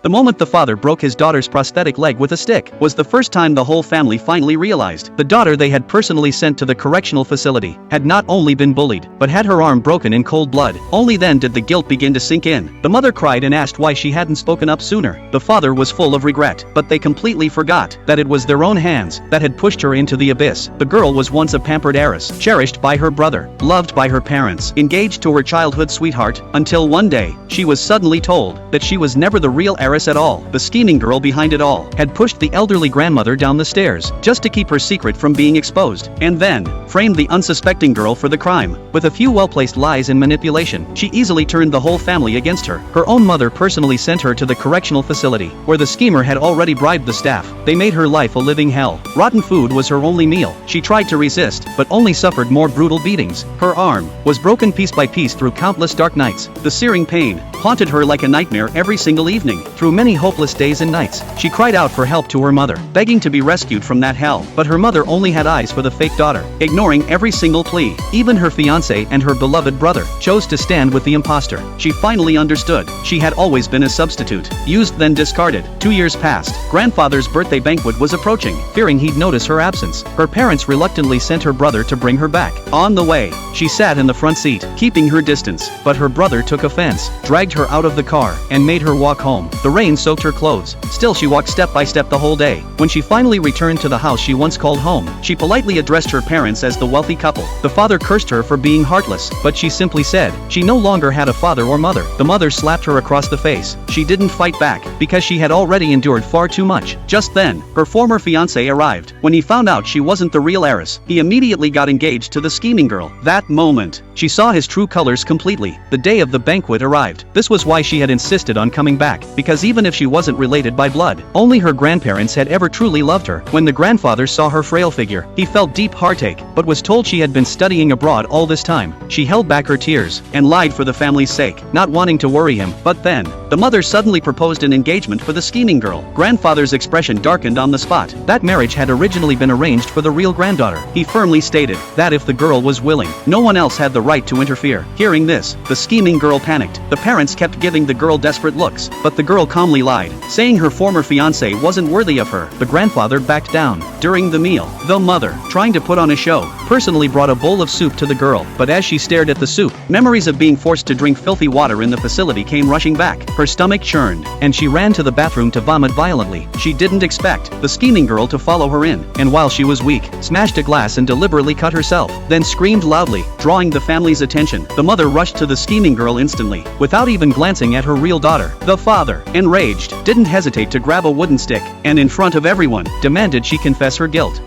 The moment the father broke his daughter's prosthetic leg with a stick was the first time the whole family finally realized the daughter they had personally sent to the correctional facility had not only been bullied, but had her arm broken in cold blood. Only then did the guilt begin to sink in. The mother cried and asked why she hadn't spoken up sooner. The father was full of regret, but they completely forgot that it was their own hands that had pushed her into the abyss. The girl was once a pampered heiress, cherished by her brother, loved by her parents, engaged to her childhood sweetheart, until one day, she was suddenly told that she was never the real heiress at all. The scheming girl behind it all had pushed the elderly grandmother down the stairs just to keep her secret from being exposed, and then framed the unsuspecting girl for the crime. With a few well-placed lies and manipulation, she easily turned the whole family against her. Her own mother personally sent her to the correctional facility, where the schemer had already bribed the staff. They made her life a living hell. Rotten food was her only meal. She tried to resist, but only suffered more brutal beatings. Her arm was broken piece by piece through countless dark nights. The searing pain haunted her like a nightmare every single evening. Through many hopeless days and nights, she cried out for help to her mother, begging to be rescued from that hell. But her mother only had eyes for the fake daughter, ignoring every single plea. Even her fiancé and her beloved brother chose to stand with the imposter. She finally understood. She had always been a substitute, used then discarded. 2 years passed. Grandfather's birthday banquet was approaching. Fearing he'd notice her absence, her parents reluctantly sent her brother to bring her back. On the way, she sat in the front seat, keeping her distance, but her brother took offense, dragged her out of the car, and made her walk home. The rain soaked her clothes. Still, she walked step by step the whole day. When she finally returned to the house she once called home, she politely addressed her parents as the wealthy couple. The father cursed her for being heartless, but she simply said she no longer had a father or mother. The mother slapped her across the face. She didn't fight back, because she had already endured far too much. Just then, her former fiancé arrived. When he found out she wasn't the real heiress, he immediately got engaged to the scheming girl. That moment, she saw his true colors completely. The day of the banquet arrived. This was why she had insisted on coming back, because even if she wasn't related by blood, only her grandparents had ever truly loved her. When the grandfather saw her frail figure, he felt deep heartache, but was told she had been studying abroad all this time. She held back her tears and lied for the family's sake, not wanting to worry him. But then, the mother suddenly proposed an engagement for the scheming girl. Grandfather's expression darkened on the spot. That marriage had originally been arranged for the real granddaughter. He firmly stated that if the girl was willing, no one else had the right to interfere. Hearing this, the scheming girl panicked. The parents kept giving the girl desperate looks, but the girl calmly lied, saying her former fiancé wasn't worthy of her. The grandfather backed down. During the meal, the mother, trying to put on a show, personally brought a bowl of soup to the girl, but as she stared at the soup, memories of being forced to drink filthy water in the facility came rushing back. Her stomach churned, and she ran to the bathroom to vomit violently. She didn't expect the scheming girl to follow her in, and while she was weak, smashed a glass and deliberately cut herself, then screamed loudly, drawing the family's attention. The mother rushed to the scheming girl instantly, without even glancing at her real daughter. The father, enraged, didn't hesitate to grab a wooden stick, and in front of everyone, demanded she confess her guilt.